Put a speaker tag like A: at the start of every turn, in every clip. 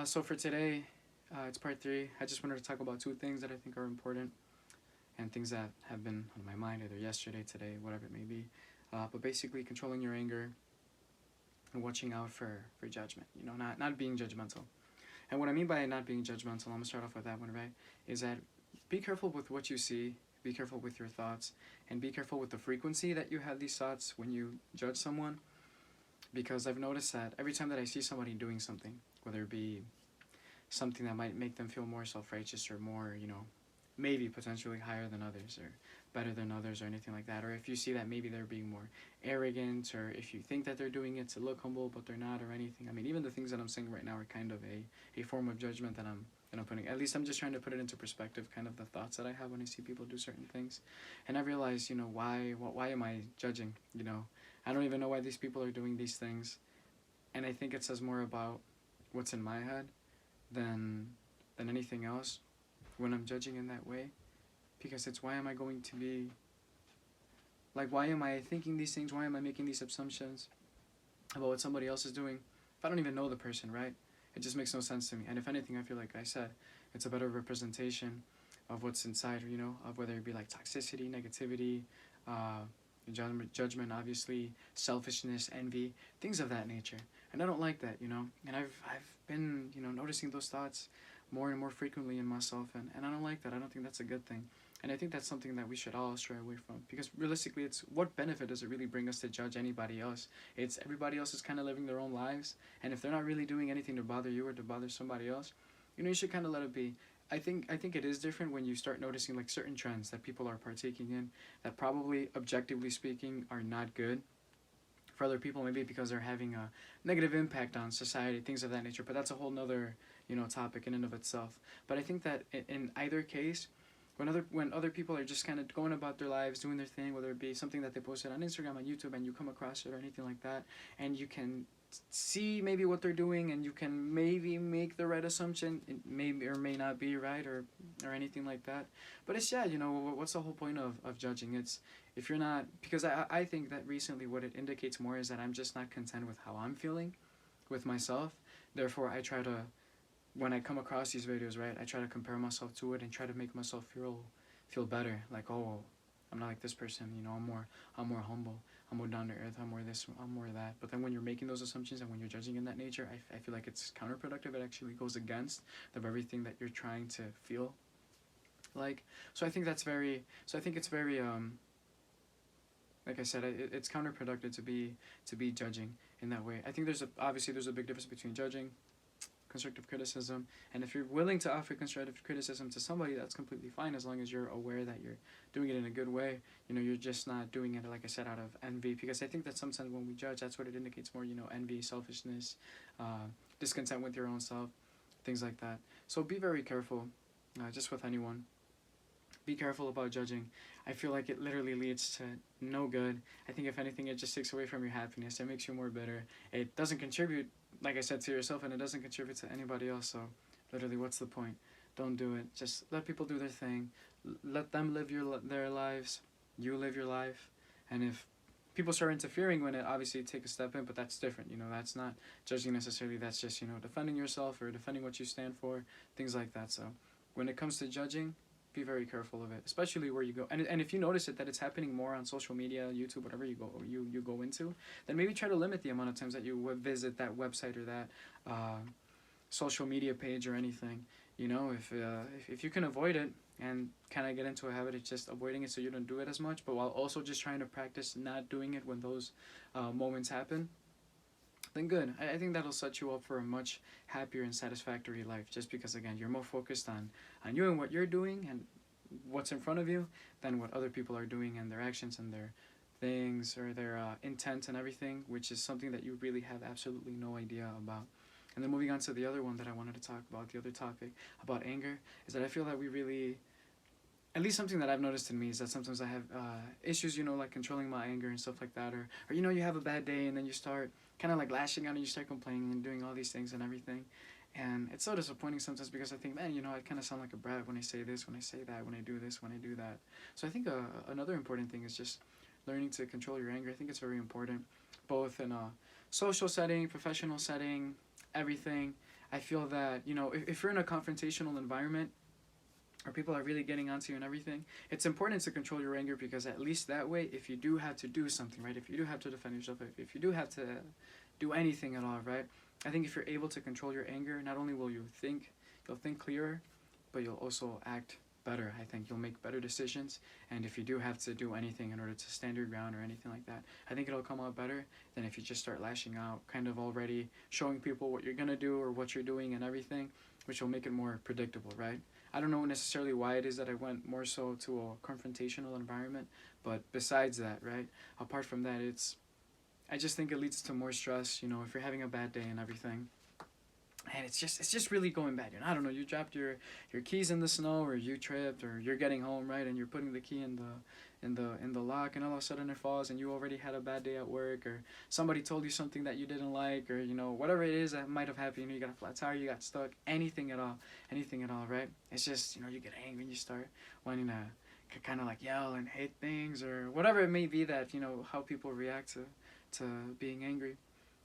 A: So for today, it's part 3. I just wanted to talk about 2 things that I think are important and things that have been on my mind either yesterday, today, whatever it may be. But basically controlling your anger and watching out for judgment, not being judgmental. And what I mean by not being judgmental, I'm going to start off with that one, right, is that be careful with what you see, be careful with your thoughts, and be careful with the frequency that you have these thoughts when you judge someone. Because I've noticed that every time that I see somebody doing something, whether it be something that might make them feel more self-righteous or more, maybe potentially higher than others or better than others or anything like that, or if you see that maybe they're being more arrogant, or if you think that they're doing it to look humble but they're not or anything. I mean, even the things that I'm saying right now are kind of a form of judgment that I'm putting. At least I'm just trying to put it into perspective, kind of the thoughts that I have when I see people do certain things. And I realize, why am I judging? I don't even know why these people are doing these things. And I think it says more about what's in my head than anything else when I'm judging in that way. Because it's, why am I going to be, why am I thinking these things? Why am I making these assumptions about what somebody else is doing if I don't even know the person, right? It just makes no sense to me. And if anything, I feel like I said, it's a better representation of what's inside, of whether it be like toxicity, negativity, judgment, obviously, selfishness, envy, things of that nature. And I don't like that, and I've been, noticing those thoughts more and more frequently in myself, and I don't like that. I don't think that's a good thing. And I think that's something that we should all stray away from, because realistically, it's, what benefit does it really bring us to judge anybody else? It's, everybody else is kind of living their own lives, and if they're not really doing anything to bother you or to bother somebody else, you should kind of let it be. I think it is different when you start noticing like certain trends that people are partaking in that probably, objectively speaking, are not good for other people, maybe because they're having a negative impact on society, things of that nature. But that's a whole nother, topic in and of itself. But I think that in either case, when other people are just kind of going about their lives, doing their thing, whether it be something that they posted on Instagram, on YouTube, and you come across it or anything like that, and you can see maybe what they're doing, and you can maybe make the right assumption, it may or may not be right, or anything like that. But it's, what's the whole point of judging? It's, if you're not, because I think that recently what it indicates more is that I'm just not content with how I'm feeling with myself. Therefore, I try to, when I come across these videos, right, I try to compare myself to it and try to make myself feel better. Like, oh, I'm not like this person, I'm more humble, I'm more down to earth, I'm more this, I'm more that. But then when you're making those assumptions and when you're judging in that nature, I feel like it's counterproductive. It actually goes against the very thing that you're trying to feel like. So I think it's very, like I said, it's counterproductive to be judging in that way. I think obviously there's a big difference between judging, constructive criticism, and if you're willing to offer constructive criticism to somebody, that's completely fine, as long as you're aware that you're doing it in a good way. You're just not doing it, like I said, out of envy, because I think that sometimes when we judge, that's what it indicates more, envy, selfishness, discontent with your own self, things like that. So be very careful, just with anyone. Be careful about judging. I feel like it literally leads to no good. I think if anything, it just takes away from your happiness. It makes you more bitter. It doesn't contribute, like I said, to yourself, and it doesn't contribute to anybody else. So literally, what's the point? Don't do it. Just let people do their thing. Let them live their lives. You live your life. And if people start interfering when it, obviously take a step in, but that's different. That's not judging necessarily. That's just, defending yourself or defending what you stand for, things like that. So when it comes to judging, be very careful of it, especially where you go. And if you notice that it's happening more on social media, YouTube, whatever you go into, then maybe try to limit the amount of times that you visit that website or that social media page or anything. If you can avoid it and kind of get into a habit of just avoiding it so you don't do it as much, but while also just trying to practice not doing it when those moments happen, then good. I think that'll set you up for a much happier and satisfactory life, just because, again, you're more focused on you and what you're doing and what's in front of you than what other people are doing and their actions and their things or their intent and everything, which is something that you really have absolutely no idea about. And then moving on to the other one that I wanted to talk about, the other topic about anger, is that I feel that we really, at least something that I've noticed in me, is that sometimes I have issues, like controlling my anger and stuff like that, or you have a bad day and then you start kind of like lashing out and you start complaining and doing all these things and everything. And it's so disappointing sometimes, because I think, man, I kind of sound like a brat when I say this, when I say that, when I do this, when I do that. So I think another important thing is just learning to control your anger. I think it's very important, both in a social setting, professional setting, everything. I feel that, you know, if you're in a confrontational environment, or people are really getting onto you and everything, it's important to control your anger, because at least that way, if you do have to do something, right, if you do have to defend yourself, if you do have to do anything at all, right, I think if you're able to control your anger, not only will you'll think clearer, but you'll also act better. I think you'll make better decisions, and if you do have to do anything in order to stand your ground or anything like that, I think it'll come out better than if you just start lashing out, kind of already showing people what you're gonna do or what you're doing and everything, which will make it more predictable, right? I don't know necessarily why it is that I went more so to a confrontational environment, but besides that, right, apart from that, I just think it leads to more stress, you know, if you're having a bad day and everything. And it's just really going bad. You know, I don't know, you dropped your keys in the snow, or you tripped, or you're getting home, right, and you're putting the key in the lock, and all of a sudden it falls, and you already had a bad day at work, or somebody told you something that you didn't like, or, you know, whatever it is that might have happened. You know, you got a flat tire, you got stuck, anything at all, right? It's just, you know, you get angry and you start wanting to kind of like yell and hate things, or whatever it may be, that, you know, how people react to being angry.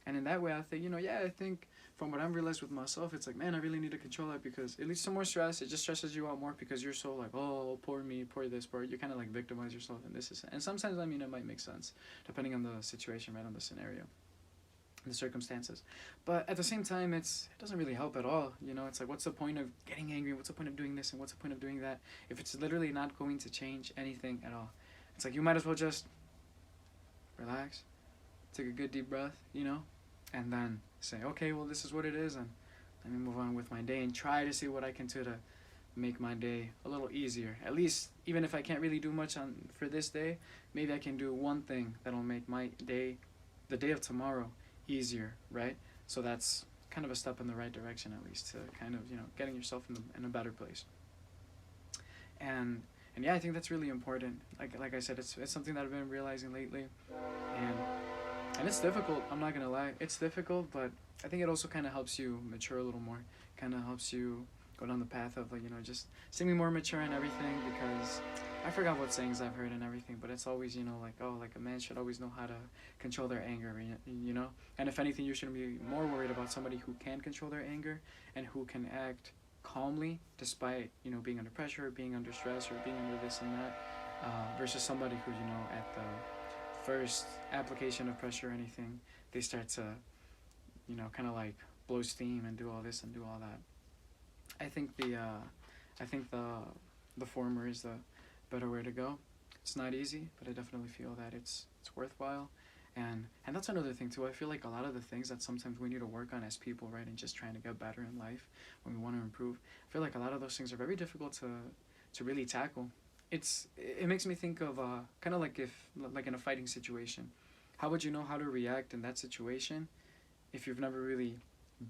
A: And in that way, I think, you know, yeah, I think from what I've realized with myself, it's like, man, I really need to control it, because it leads to more stress. It just stresses you out more, because you're so like, oh, poor me, poor this, poor, you kind of like victimize yourself, and sometimes, I mean, it might make sense depending on the situation, right, on the scenario, the circumstances. But at the same time, it doesn't really help at all. You know, it's like, what's the point of getting angry? What's the point of doing this? And what's the point of doing that if it's literally not going to change anything at all? It's like, you might as well just relax, take a good deep breath, you know, and then say, okay, well, this is what it is, and let me move on with my day and try to see what I can do to make my day a little easier. At least, even if I can't really do much for this day, maybe I can do one thing that'll make my day, the day of tomorrow, easier, right? So that's kind of a step in the right direction, at least, to kind of, you know, getting yourself in a better place. And yeah, I think that's really important. Like I said, it's something that I've been realizing lately, and it's difficult, I'm not gonna lie. It's difficult, but I think it also kind of helps you mature a little more. Kind of helps you go down the path of, like, you know, just seeming more mature and everything, because I forgot what sayings I've heard and everything, but it's always, you know, like, oh, like a man should always know how to control their anger, you know? And if anything, you should be more worried about somebody who can control their anger and who can act calmly despite, you know, being under pressure, or being under stress, or being under this and that, versus somebody who, you know, at the first application of pressure or anything, they start to, you know, kind of like blow steam and do all this and do all that. I think the former is the better way to go. It's not easy, but I definitely feel that it's worthwhile. And that's another thing too. I feel like a lot of the things that sometimes we need to work on as people, right, and just trying to get better in life when we want to improve, I feel like a lot of those things are very difficult to really tackle. It makes me think of kind of like like in a fighting situation, how would you know how to react in that situation if you've never really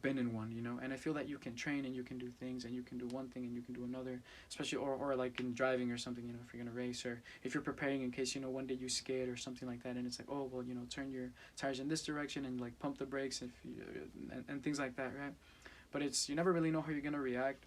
A: been in one, you know? And I feel that you can train, and you can do things, and you can do one thing and you can do another, especially or like in driving or something, you know, if you're gonna race, or if you're preparing in case, you know, one day you skid or something like that, and it's like, oh, well, you know, turn your tires in this direction and like pump the brakes and things like that, right? But you never really know how you're gonna react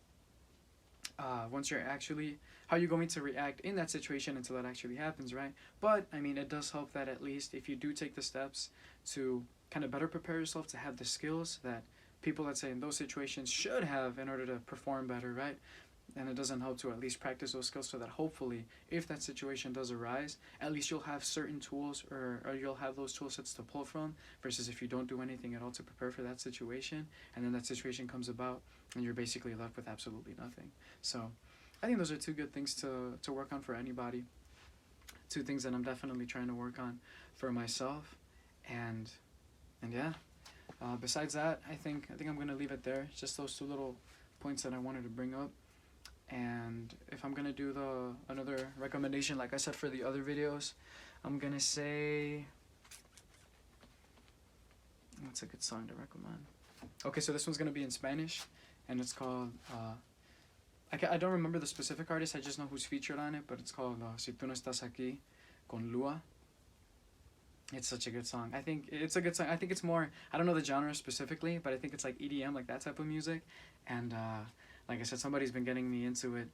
A: once you're actually, how you're going to react in that situation until that actually happens, right? But I mean, it does help that at least if you do take the steps to kind of better prepare yourself, to have the skills that people, let's say, in those situations should have in order to perform better, right? And it doesn't help to at least practice those skills, so that hopefully, if that situation does arise, at least you'll have certain tools, or you'll have those tool sets to pull from, versus if you don't do anything at all to prepare for that situation, and then that situation comes about, and you're basically left with absolutely nothing. So I think those are two good things to work on for anybody. Two things that I'm definitely trying to work on for myself. And yeah, besides that, I think I'm going to leave it there. Just those two little points that I wanted to bring up. And if I'm going to do another recommendation, like I said for the other videos, I'm going to say, what's a good song to recommend? Okay, so this one's going to be in Spanish, and it's called, I don't remember the specific artist, I just know who's featured on it, but it's called Si Tu No Estas Aquí con Lua. It's such a good song. I think it's a good song. I think it's more, I don't know the genre specifically, but I think it's like EDM, like that type of music. And like I said, somebody's been getting me into it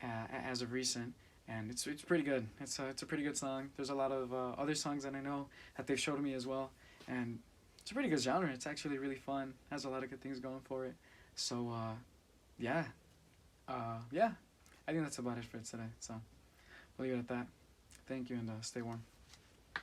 A: as of recent, and it's pretty good. It's a pretty good song. There's a lot of other songs that I know that they've showed me as well, and it's a pretty good genre. It's actually really fun. Has a lot of good things going for it. So yeah, yeah, I think that's about it for today. So we'll leave it at that. Thank you, and stay warm.